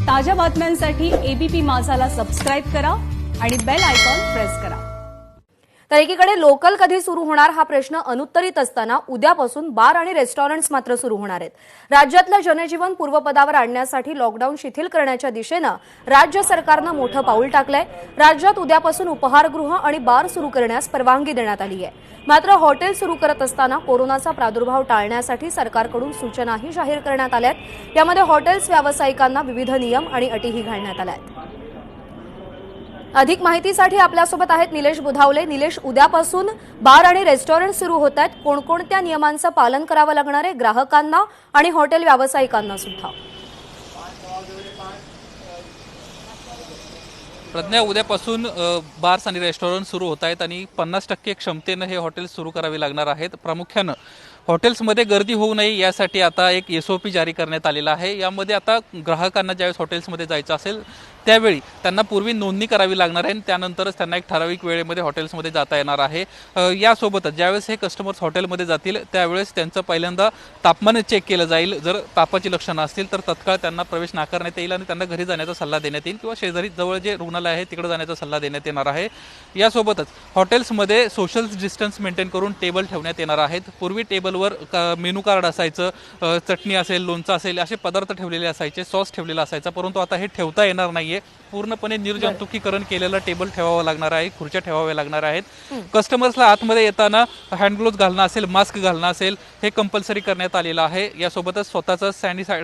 ताज्या बातम्यांसाठी ABP माझाला subscribe करा आणि बेल आयकॉन प्रेस करा। तर एकीकडे लोकल कधी सुरू होणार हा प्रश्न अनुत्तरित असताना उद्यापासून बार आणि रेस्टॉरंट्स मात्र सुरू होणार आहेत। राज्यातलं जनजीवन पूर्वपदावर आणण्यासाठी लॉकडाऊन शिथिल करण्याच्या दिशेनं राज्य सरकारनं मोठं पाऊल टाकलंय। राज्यात उद्यापासून उपहारगृह आणि बार सुरू करण्यास परवानगी देण्यात आली आहे। मात्र हॉटेल सुरू करत असताना कोरोनाचा प्रादुर्भाव टाळण्यासाठी सरकारकडून सूचनाही जाहीर करण्यात आल्या आहेत। यामध्ये हॉटेल्स व्यावसायिकांना विविध नियम आणि अटीही घालण्यात आल्या आहेत। अधिक माहितीसाठी आपल्यासोबत आहेत निलेश बुधावले। निलेश, उद्यापासून बार आणि रेस्टॉरंट सुरू होत आहेत, कोणकोणत्या नियमांचं पालन करावं लागणार आहे ग्राहकांना आणि हॉटेल व्यावसायिकांना सुद्धा? प्रज्ञा, उद्यापासून बार्स आणि रेस्टॉरंट सुरू होत आहेत आणि 50% क्षमतेनं हे हॉटेल सुरू करावे लागणार आहेत। प्रामुख्यानं हॉटेल्समध्ये गर्दी होऊ नये यासाठी आता एक SOP जारी करण्यात आलेला आहे। यामध्ये आता ग्राहकांना ज्यावेळेस हॉटेल्समध्ये जायचं असेल त्यावेळी त्यांना पूर्वी नोंदणी करावी लागणार आहे आणि त्यानंतरच त्यांना एक ठराविक वेळेमध्ये हॉटेल्समध्ये जाता येणार आहे। यासोबतच ज्यावेळेस हे कस्टमर्स हॉटेलमध्ये जातील त्यावेळेस त्यांचं पहिल्यांदा तापमान चेक केलं जाईल। जर तापाची लक्षणं असतील तर तत्काळ त्यांना प्रवेश नाकारण्यात येईल आणि त्यांना घरी जाण्याचा सल्ला देण्यात येईल किंवा शेजारी जवळ जे रुग्णालय आहे तिकडे जाण्याचा सल्ला देण्यात येणार आहे। यासोबतच हॉटेल्समध्ये सोशल डिस्टन्स मेंटेन करून टेबल ठेवण्यात येणार आहेत। पूर्वी टेबलवर मेनू कार्ड असायचं, चटणी असेल, लोणचं असेल, असे पदार्थ ठेवलेले असायचे, सॉस ठेवलेला असायचा, परंतु आता हे ठेवता येणार नाहीये। पूर्णपणे निर्जंतुकीकरण केलेलं टेबल ठेवावं लागणार आहे, खुर्च्या ठेवाव्या लागणार आहेत। कस्टमर्सला आतमध्ये येताना हँड ग्लोव्ज घालणं असेल, मास्क घालणं असेल, हे कंपल्सरी करण्यात आलेलं आहे। यासोबतच स्वतःचं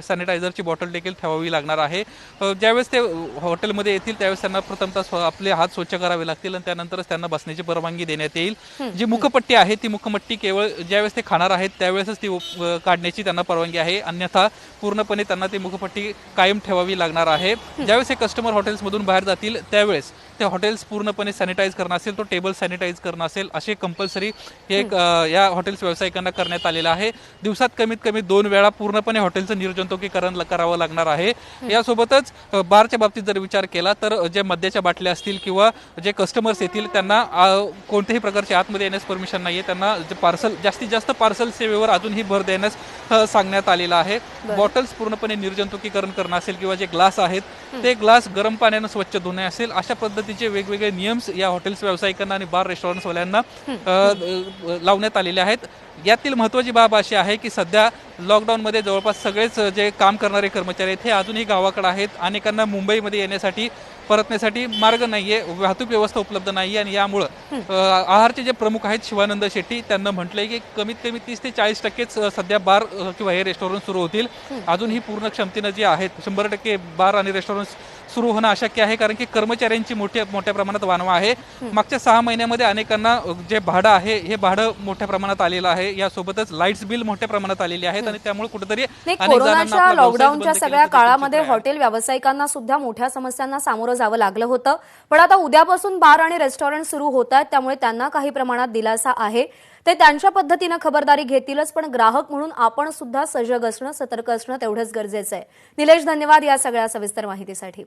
सॅनिटायझरची बॉटल देखील ठेवावी लागणार आहे। ज्यावेळेस ते हॉटेलमध्ये येतील त्यावेळेस त्यांना प्रथमतः आपले हात स्वच्छ करावे लागतील आणि त्यानंतरच त्यांना बसण्याची परवानगी देण्यात येईल। जी मुखपट्टी आहे ती मुखपट्टी केवळ ज्यावेळेस ते खाणार आहेत त्यावेळेसच ती काढण्याची त्यांना परवानगी आहे, अन्यथा पूर्णपणे त्यांना ती मुखपट्टी कायम ठेवावी लागणार आहे। ज्यावेळेस हे कस्टमर हॉटेल्समधून बाहेर जातील त्यावेळेस ते हॉटेल्स पूर्णपणे सॅनिटाईज करणं असेल, तो टेबल सॅनिटाईज करणं असेल, असे कंपल्सरी हे या हॉटेल्स व्यावसायिकांना करण्यात आलेलं आहे। दिवसात कमीत कमी 2 वेळा पूर्णपणे हॉटेलचं निर्जंतुकीकरण करावं लागणार आहे। यासोबतच बारच्या बाबतीत जर विचार केला तर जे मद्याच्या बाटल्या असतील किंवा जे कस्टमर्स येतील त्यांना कोणत्याही प्रकारचे आतमध्ये येण्यास परमिशन नाहीये। त्यांना जे पार्सल जास्तीत जास्त पार्सल सेवेवर अजूनही भर देण्यास सांगण्यात आलेलं आहे। बॉटल्स पूर्णपणे निर्जंतुकीकरण करणं असेल किंवा जे ग्लास आहेत ते ग्लास गरम पाण्यानं स्वच्छ धुणे असेल, अशा पद्धतीचे वेगवेगळे नियम्स या हॉटेल्स व्यावसायिकांना आणि बार रेस्टॉरंट्सवाल्यांना लावण्यात आलेले आहेत। यातील महत्त्वाची बाब अशी आहे की सध्या लॉकडाऊनमध्ये जवळपास सगळेच जे काम करणारे कर्मचारी आहेत हे अजूनही गावाकडे आहेत। अनेकांना मुंबईमध्ये येण्यासाठी परतण्यासाठी मार्ग नाहीये, वाहतूक व्यवस्था उपलब्ध नाहीये आणि यामुळं आहारचे जे प्रमुख आहेत शिवानंद शेट्टी त्यांना म्हटलंय की कमीत कमी 30 ते 40% सध्या बार किंवा हे रेस्टॉरंट सुरू होतील। अजूनही पूर्ण क्षमतेनं जे आहेत 100% बार आणि रेस्टॉरंट सुरू होणं अशक्य आहे, कारण की कर्मचाऱ्यांची मोठ्या प्रमाणात वानवा आहे। मागच्या 6 महिन्यामध्ये अनेकांना जे भाडं आहे हे भाडं मोठ्या प्रमाणात आलेलं आहे। यासोबतच लाईट्स बिल मोठ्या प्रमाणात आलेली आहेत आणि त्यामुळे कुठेतरी कोरोनाच्या लॉकडाऊनच्या सगळ्या काळामध्ये हॉटेल व्यावसायिकांना सुद्धा मोठ्या समस्यांना सामोरं जावं लागलं होतं, पण आता उद्यापासून बार आणि रेस्टॉरंट सुरू होत आहेत त्यामुळे त्यांना काही प्रमाणात दिलासा आहे। ते त्यांच्या पद्धतीनं खबरदारी घेतीलच, पण ग्राहक म्हणून आपण सुद्धा सजग असणं, सतर्क असणं तेवढंच गरजेचं आहे। निलेश, धन्यवाद या सगळ्या सविस्तर माहितीसाठी।